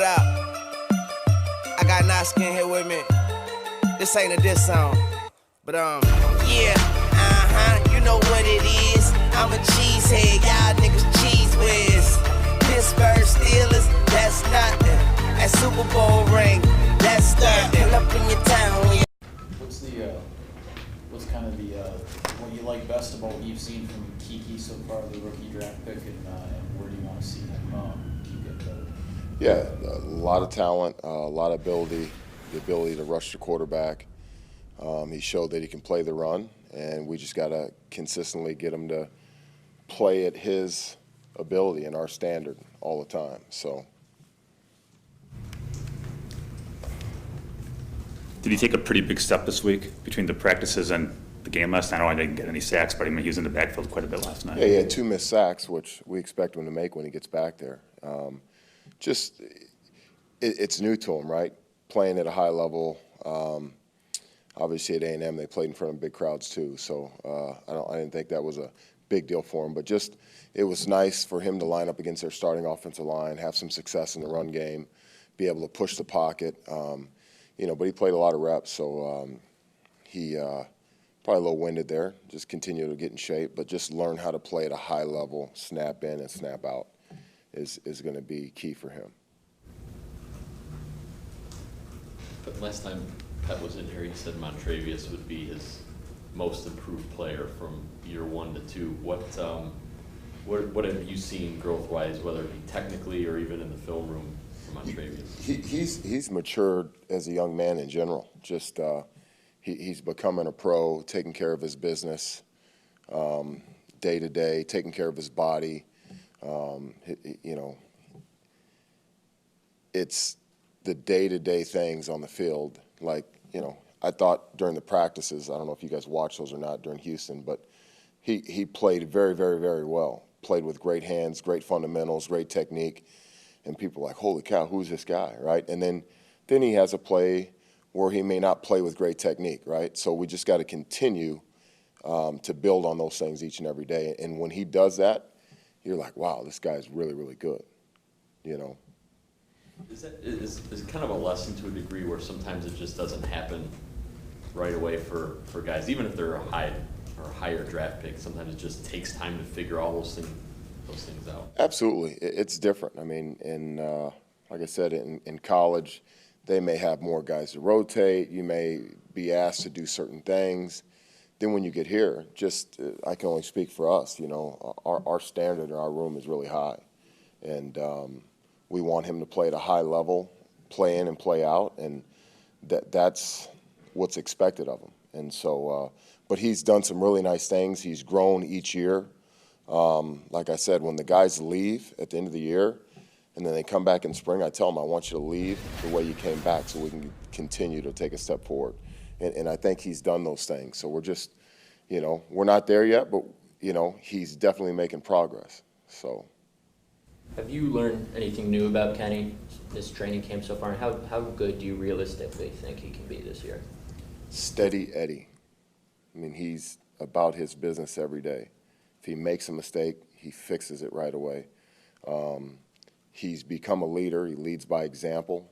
up? I got Naskin here with me. This ain't a diss song, but yeah, you know what it is. I'm a cheesehead, y'all niggas cheese whiz. Pittsburgh Steelers, that's nothing. That Super Bowl ring, that's nothing. Pull up in your town when you. What's kind of what you like best about what you've seen from Kiki so far, the rookie draft pick, and where do you want to see him keep getting better? Yeah, a lot of talent, a lot of ability, the ability to rush the quarterback. He showed that he can play the run, and we just got to consistently get him to play at his ability and our standard all the time. So. Did he take a pretty big step this week between the practices and the game last night? I know I didn't get any sacks, but I mean, he was in the backfield quite a bit last night. Yeah, he had 2 missed sacks, which we expect him to make when he gets back there. It's new to him, right? Playing at a high level. Obviously at A&M, they played in front of big crowds too, so I didn't think that was a big deal for him. But just it was nice for him to line up against their starting offensive line, have some success in the run game, be able to push the pocket. But he played a lot of reps, so he probably a little winded there. Just continue to get in shape, but just learn how to play at a high level, snap in and snap out is going to be key for him. But last time Pat was in here, he said Montravius would be his most improved player from year 1 to 2. What have you seen growth-wise, whether it be technically or even in the film room for Montravius? He's matured as a young man in general. Just he's becoming a pro, taking care of his business day to day, taking care of his body. It's the day-to-day things on the field. Like, I thought during the practices, I don't know if you guys watched those or not during Houston, but he played very, very, very well. Played with great hands, great fundamentals, great technique. And people are like, holy cow, who's this guy, right? And then he has a play where he may not play with great technique, right? So we just got to continue to build on those things each and every day. And when he does that, you're like, wow, this guy's really, really good, Is it kind of a lesson to a degree where sometimes it just doesn't happen right away for guys, even if they're a higher draft pick? Sometimes it just takes time to figure all those things out. Absolutely, it's different. I mean, like I said, in college, they may have more guys to rotate. You may be asked to do certain things. Then when you get here, I can only speak for us. Our standard in our room is really high, and we want him to play at a high level, play in and play out, and that's what's expected of him. And so, but he's done some really nice things. He's grown each year. Like I said, when the guys leave at the end of the year and then they come back in spring, I tell them, I want you to leave the way you came back so we can continue to take a step forward. And I think he's done those things. So we're just, we're not there yet, but, he's definitely making progress. So. Have you learned anything new about Kenny this training camp so far? And how good do you realistically think he can be this year? Steady Eddie. I mean, he's about his business every day. If he makes a mistake, he fixes it right away. He's become a leader. He leads by example.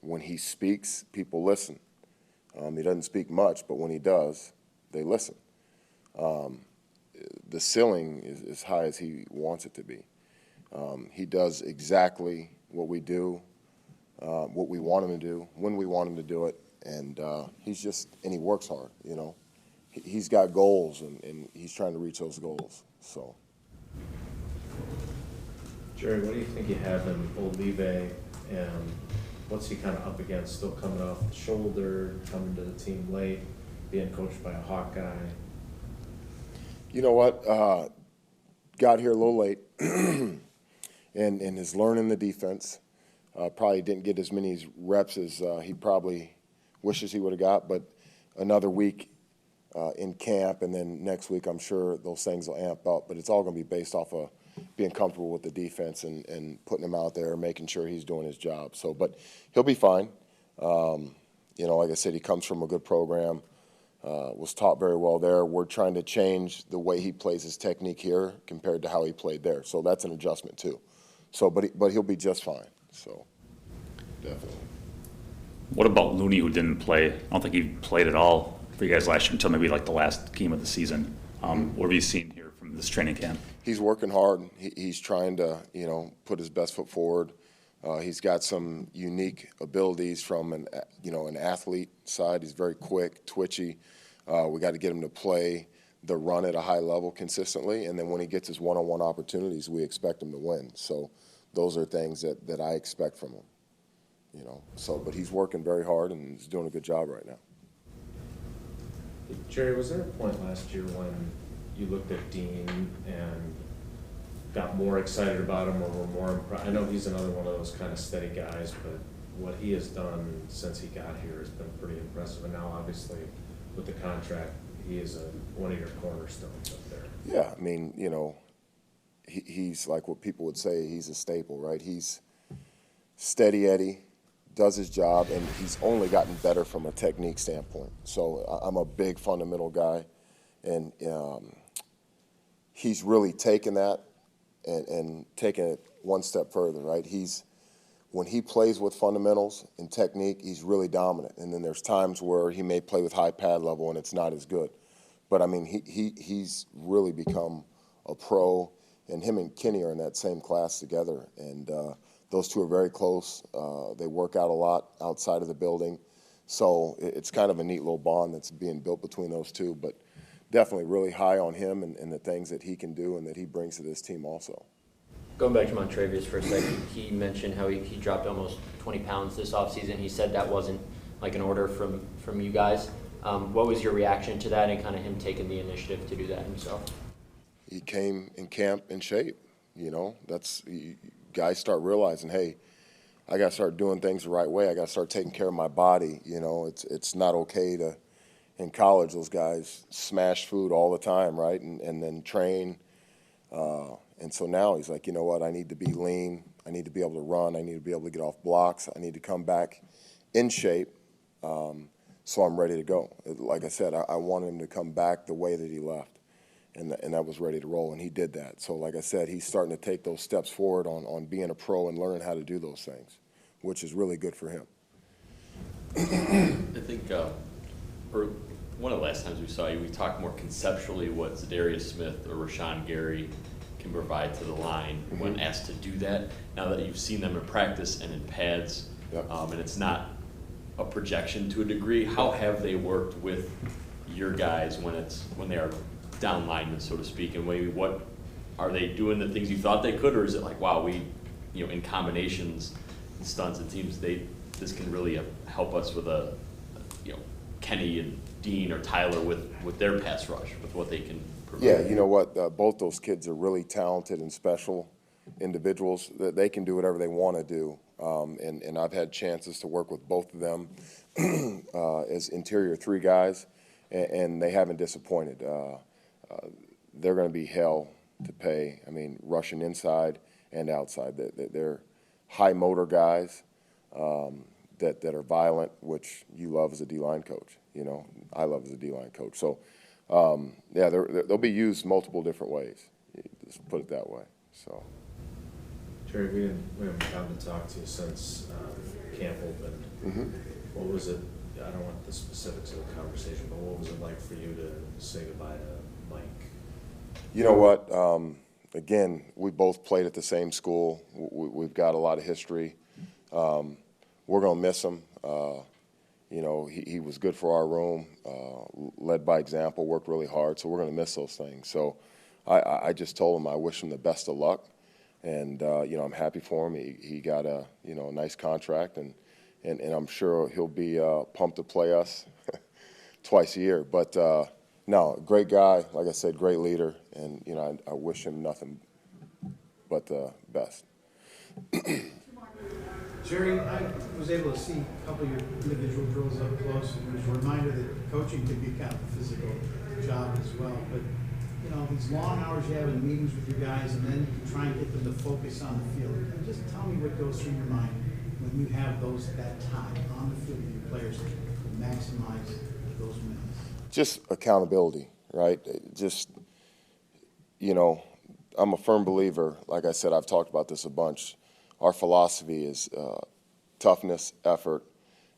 When he speaks, people listen. He doesn't speak much, but when he does, they listen. The ceiling is as high as he wants it to be. He does exactly what we do, what we want him to do, when we want him to do it, and he works hard, He's got goals, and he's trying to reach those goals. So, Jerry, what do you think you have in Olive, and what's he kind of up against? Still coming off the shoulder, coming to the team late, being coached by a Hawkeye. You know what? Got here a little late, and is learning the defense. Probably didn't get as many reps as he probably wishes he would have got, but another week in camp, and then next week I'm sure those things will amp up. But it's all going to be based off of being comfortable with the defense and putting him out there, making sure he's doing his job. So, but he'll be fine. Like I said, he comes from a good program, was taught very well there. We're trying to change the way he plays his technique here compared to how he played there. So that's an adjustment too. So, but he'll be just fine. So, definitely. What about Looney, who didn't play? I don't think he played at all for you guys last year until maybe like the last game of the season. What have you seen here from this training camp? He's working hard. He's trying to, put his best foot forward. He's got some unique abilities from an athlete side. He's very quick, twitchy. We got to get him to play the run at a high level consistently, and then when he gets his one-on-one opportunities, we expect him to win. So those are things that I expect from him. But he's working very hard and he's doing a good job right now. Jerry, was there a point last year when you looked at Dean and got more excited about him or were more impressed? I know he's another one of those kind of steady guys, but what he has done since he got here has been pretty impressive. And now, obviously, with the contract, he is one of your cornerstones up there. Yeah, I mean, he's like what people would say, he's a staple, right? He's steady Eddie, does his job, and he's only gotten better from a technique standpoint. So I'm a big fundamental guy, and he's really taken that and taken it one step further, right? When he plays with fundamentals and technique, he's really dominant. And then there's times where he may play with high pad level and it's not as good. But, I mean, he's really become a pro, and him and Kenny are in that same class together. And those two are very close. They work out a lot outside of the building. So it's kind of a neat little bond that's being built between those two. But definitely really high on him and the things that he can do and that he brings to this team also. Going back to Montravius for a second, he mentioned how he dropped almost 20 pounds this offseason. He said that wasn't like an order from you guys. What was your reaction to that and kind of him taking the initiative to do that himself? He came in camp in shape. Guys start realizing, hey, I got to start doing things the right way. I got to start taking care of my body. It's not okay to, in college, those guys smash food all the time, right, and then train. And so now he's like, you know what, I need to be lean. I need to be able to run. I need to be able to get off blocks. I need to come back in shape so I'm ready to go. Like I said, I wanted him to come back the way that he left, and that was ready to roll, and he did that. So like I said, he's starting to take those steps forward on being a pro and learning how to do those things, which is really good for him. I think for one of the last times we saw you, we talked more conceptually what Zadarius Smith or Rashawn Gary can provide to the line when asked to do that. Now that you've seen them in practice and in pads, and it's not a projection to a degree, how have they worked with your guys when they are down linemen, so to speak, and maybe what are they doing the things you thought they could, or is it like, wow, we, in combinations, stunts and teams, this can really help us with Kenny and Dean or Tyler with their pass rush, with what they can provide. Yeah, you know what? Both those kids are really talented and special individuals. That they can do whatever they want to do. And I've had chances to work with both of them as interior three guys, and they haven't disappointed. They're going to be hell to pay. I mean, rushing inside and outside. They're high motor guys that are violent, which you love as a D-line coach. I love as a D-line coach. So, they'll be used multiple different ways. Just put it that way. So. Jerry, we haven't gotten to talk to you since camp opened. Mm-hmm. What was it? I don't want the specifics of the conversation, but what was it like for you to say goodbye to Mike? You know what? Again, we both played at the same school. We've got a lot of history. We're going to miss him. He was good for our room, led by example, worked really hard, so we're going to miss those things. So I just told him I wish him the best of luck, and, I'm happy for him. He got a nice contract, and I'm sure he'll be pumped to play us twice a year. But, no, great guy, like I said, great leader, and, I wish him nothing but the best. Jerry, I was able to see a couple of your individual drills up close, and it was a reminder that coaching can be kind of a physical job as well. But, these long hours you have in meetings with your guys, and then you try and get them to focus on the field. And just tell me what goes through your mind when you have that time on the field with your players to maximize those minutes. Just accountability, right? I'm a firm believer, like I said, I've talked about this a bunch, our philosophy is toughness, effort,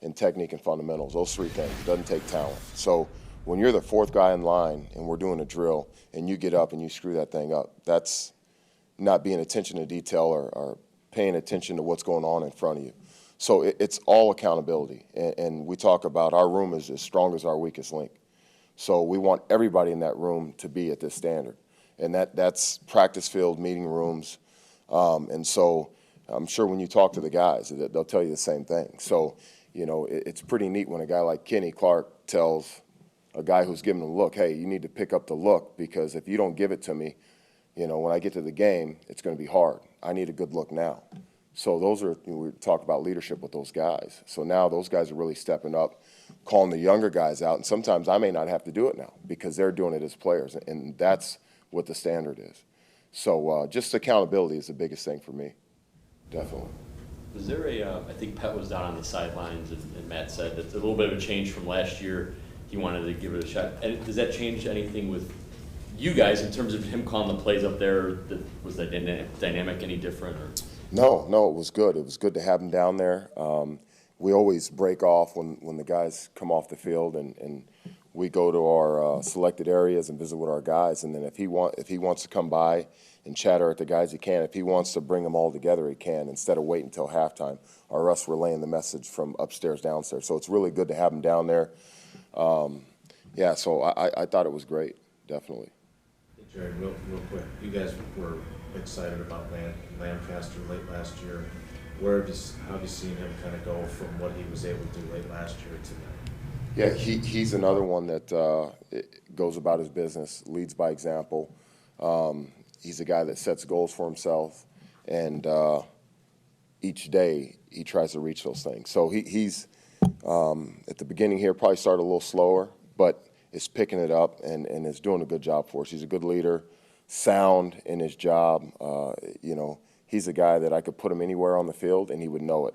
and technique and fundamentals. Those three things. It doesn't take talent. So when you're the fourth guy in line and we're doing a drill and you get up and you screw that thing up, that's not being attention to detail or paying attention to what's going on in front of you. So it's all accountability. And we talk about our room is as strong as our weakest link. So we want everybody in that room to be at this standard. And that's practice field, meeting rooms. And so I'm sure when you talk to the guys, they'll tell you the same thing. So, you know, it's pretty neat when a guy like Kenny Clark tells a guy who's giving him a look, hey, you need to pick up the look, because if you don't give it to me, you know, when I get to the game, it's going to be hard. I need a good look now. So those are, you know, we talk about leadership with those guys. So now those guys are really stepping up, calling the younger guys out. And sometimes I may not have to do it now because they're doing it as players. And that's what the standard is. So just accountability is the biggest thing for me, definitely. Was there I think Pet was down on the sidelines, and Matt said that's a little bit of a change from last year. He wanted to give it a shot. And does that change anything with you guys in terms of him calling the plays up there? Was that dynamic any different? Or? No, it was good. It was good to have him down there. We always break off when the guys come off the field, and we go to our selected areas and visit with our guys. And then if he wants to come by and chatter at the guys, he can. If he wants to bring them all together, he can, instead of waiting until halftime or us relaying the message from upstairs, downstairs. So it's really good to have him down there. Yeah, so I thought it was great, definitely. Hey, Jerry, real quick, you guys were excited about Lancaster late last year. How have you seen him kind of go from what he was able to do late last year to now? Yeah, he's another one that goes about his business, leads by example. He's a guy that sets goals for himself, and each day he tries to reach those things. So he's at the beginning here probably started a little slower, but is picking it up and is doing a good job for us. He's a good leader, sound in his job. You know, he's a guy that I could put him anywhere on the field and he would know it.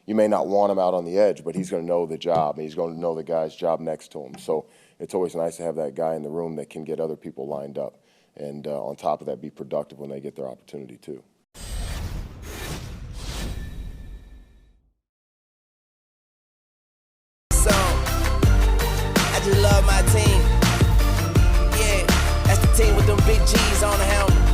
You may not want him out on the edge, but he's going to know the job, and he's going to know the guy's job next to him. So it's always nice to have that guy in the room that can get other people lined up, and on top of that, be productive when they get their opportunity too. So, I just love my team. Yeah, that's the team with them big G's on the helmet.